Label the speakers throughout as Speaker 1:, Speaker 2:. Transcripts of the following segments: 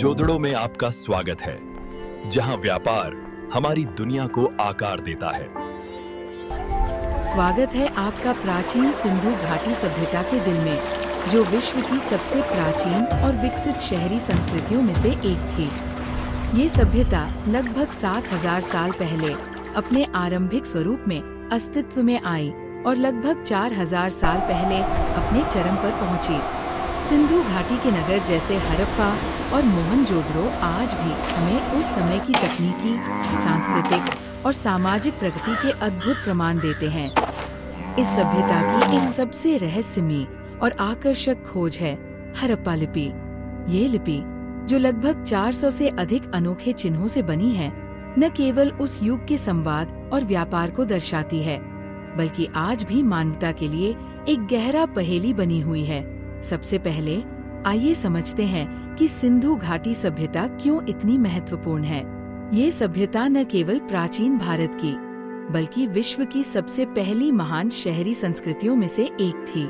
Speaker 1: मोहनजोदड़ो में आपका स्वागत है, जहां व्यापार हमारी दुनिया को आकार देता है।
Speaker 2: स्वागत है आपका प्राचीन सिंधु घाटी सभ्यता के दिल में, जो विश्व की सबसे प्राचीन और विकसित शहरी संस्कृतियों में से एक थी। ये सभ्यता लगभग 7000 साल पहले अपने आरंभिक स्वरूप में अस्तित्व में आई और लगभग 4000 साल पहले अपने चरम पर पहुंची। सिंधु घाटी के नगर जैसे हड़प्पा और मोहनजोदड़ो आज भी हमें उस समय की तकनीकी, सांस्कृतिक और सामाजिक प्रगति के अद्भुत प्रमाण देते हैं। इस सभ्यता की एक सबसे रहस्यमयी और आकर्षक खोज है हड़प्पा लिपि। ये लिपि, जो लगभग 400 से अधिक अनोखे चिन्हों से बनी है, न केवल उस युग के संवाद और व्यापार को दर्शाती है, बल्कि आज भी मानवता के लिए एक गहरा पहेली बनी हुई है। सबसे पहले आइए समझते हैं कि सिंधु घाटी सभ्यता क्यों इतनी महत्वपूर्ण है। ये सभ्यता न केवल प्राचीन भारत की, बल्कि विश्व की सबसे पहली महान शहरी संस्कृतियों में से एक थी।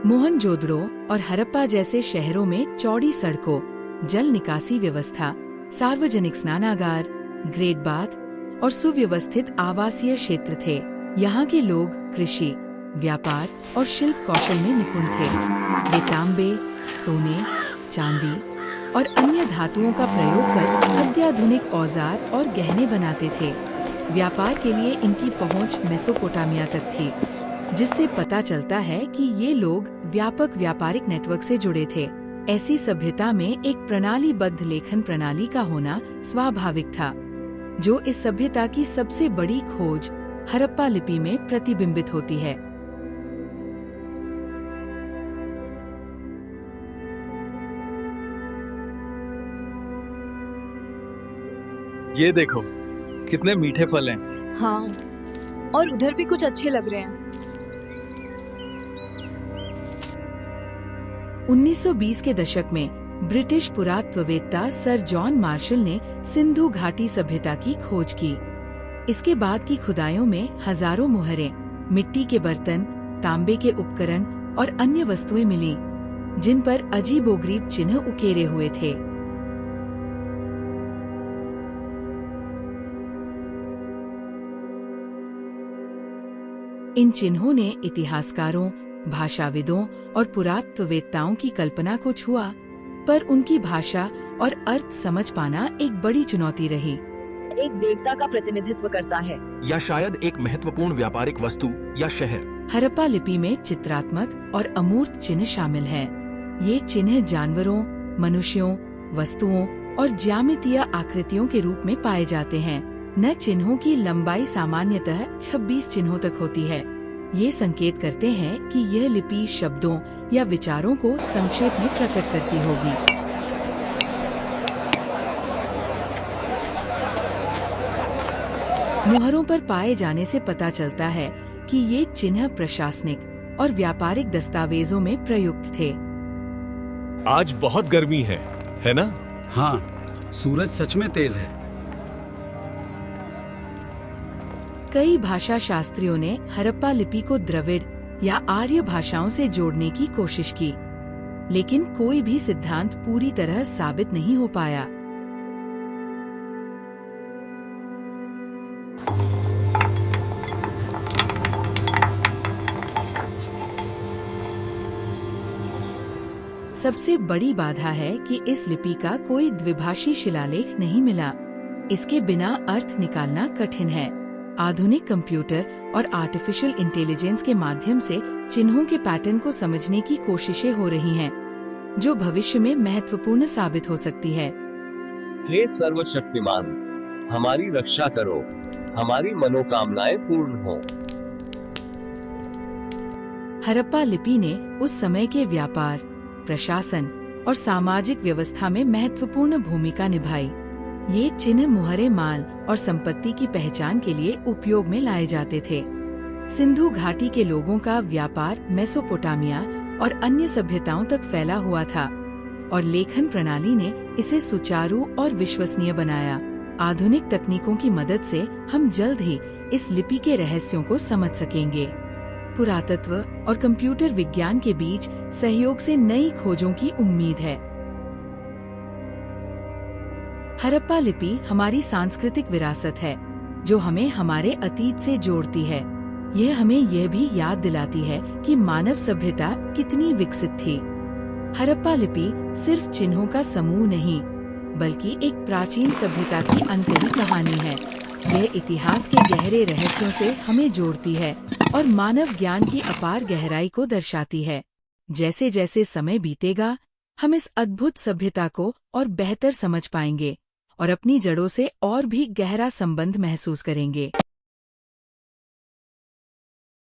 Speaker 2: मोहनजोदड़ो और हड़प्पा जैसे शहरों में चौड़ी सड़कों, जल निकासी व्यवस्था, सार्वजनिक स्नानागार, ग्रेट बाथ और सुव्यवस्थित आवासीय क्षेत्र थे। यहाँ के लोग कृषि, व्यापार और शिल्प कौशल में निपुण थे। वे तांबे, सोने, चांदी और अन्य धातुओं का प्रयोग कर अत्याधुनिक औजार और गहने बनाते थे। व्यापार के लिए इनकी पहुंच मेसोपोटामिया तक थी, जिससे पता चलता है कि ये लोग व्यापक व्यापारिक नेटवर्क से जुड़े थे। ऐसी सभ्यता में एक प्रणालीबद्ध लेखन प्रणाली का होना स्वाभाविक था, जो इस सभ्यता की सबसे बड़ी खोज हड़प्पा लिपि में प्रतिबिंबित होती है।
Speaker 3: ये देखो, कितने मीठे फल हैं।
Speaker 4: हाँ, और उधर भी कुछ अच्छे लग रहे हैं।
Speaker 2: 1920 के दशक में ब्रिटिश पुरातत्ववेत्ता सर जॉन मार्शल ने सिंधु घाटी सभ्यता की खोज की। इसके बाद की खुदाइयों में हजारों मुहरें, मिट्टी के बर्तन, तांबे के उपकरण और अन्य वस्तुएं मिली, जिन पर अजीबोगरीब चिन्ह उकेरे हुए थे। इन चिन्हों ने इतिहासकारों, भाषाविदों और पुरातत्ववेत्ताओं की कल्पना को छुआ, पर उनकी भाषा और अर्थ समझ पाना एक बड़ी चुनौती रही।
Speaker 4: एक देवता का प्रतिनिधित्व करता है,
Speaker 5: या शायद एक महत्वपूर्ण व्यापारिक वस्तु या शहर।
Speaker 2: हड़प्पा लिपि में चित्रात्मक और अमूर्त चिन्ह शामिल हैं। ये चिन्ह जानवरों, मनुष्यों, वस्तुओं और ज्यामितीय आकृतियों के रूप में पाए जाते हैं। न चिन्हों की लंबाई सामान्यतः 26 चिन्हों तक होती है। ये संकेत करते हैं कि यह लिपि शब्दों या विचारों को संक्षेप में प्रकट करती होगी। मुहरों पर पाए जाने से पता चलता है कि ये चिन्ह प्रशासनिक और व्यापारिक दस्तावेजों में प्रयुक्त थे।
Speaker 6: आज बहुत गर्मी है ना?
Speaker 7: हाँ, सूरज सच में तेज है।
Speaker 2: कई भाषा शास्त्रियों ने हड़प्पा लिपि को द्रविड़ या आर्य भाषाओं से जोड़ने की कोशिश की, लेकिन कोई भी सिद्धांत पूरी तरह साबित नहीं हो पाया। सबसे बड़ी बाधा है कि इस लिपि का कोई द्विभाषी शिलालेख नहीं मिला। इसके बिना अर्थ निकालना कठिन है। आधुनिक कंप्यूटर और आर्टिफिशियल इंटेलिजेंस के माध्यम से चिन्हों के पैटर्न को समझने की कोशिशें हो रही हैं, जो भविष्य में महत्वपूर्ण साबित हो सकती है।
Speaker 8: हे सर्वशक्तिमान, हमारी रक्षा करो, हमारी मनोकामनाएं पूर्ण हो।
Speaker 2: हड़प्पा लिपि ने उस समय के व्यापार, प्रशासन और सामाजिक व्यवस्था में महत्वपूर्ण भूमिका निभाई। ये चिन्ह मुहरे माल और संपत्ति की पहचान के लिए उपयोग में लाए जाते थे। सिंधु घाटी के लोगों का व्यापार मेसोपोटामिया और अन्य सभ्यताओं तक फैला हुआ था, और लेखन प्रणाली ने इसे सुचारू और विश्वसनीय बनाया। आधुनिक तकनीकों की मदद से हम जल्द ही इस लिपि के रहस्यों को समझ सकेंगे। पुरातत्व और कंप्यूटर विज्ञान के बीच सहयोग से नई खोजों की उम्मीद है। हड़प्पा लिपि हमारी सांस्कृतिक विरासत है, जो हमें हमारे अतीत से जोड़ती है। यह हमें यह भी याद दिलाती है कि मानव सभ्यता कितनी विकसित थी। हड़प्पा लिपि सिर्फ चिन्हों का समूह नहीं, बल्कि एक प्राचीन सभ्यता की अनकही कहानी है। यह इतिहास के गहरे रहस्यों से हमें जोड़ती है और मानव ज्ञान की अपार गहराई को दर्शाती है। जैसे जैसे समय बीतेगा, हम इस अद्भुत सभ्यता को और बेहतर समझ पाएंगे और अपनी जड़ों से और भी गहरा संबंध महसूस करेंगे।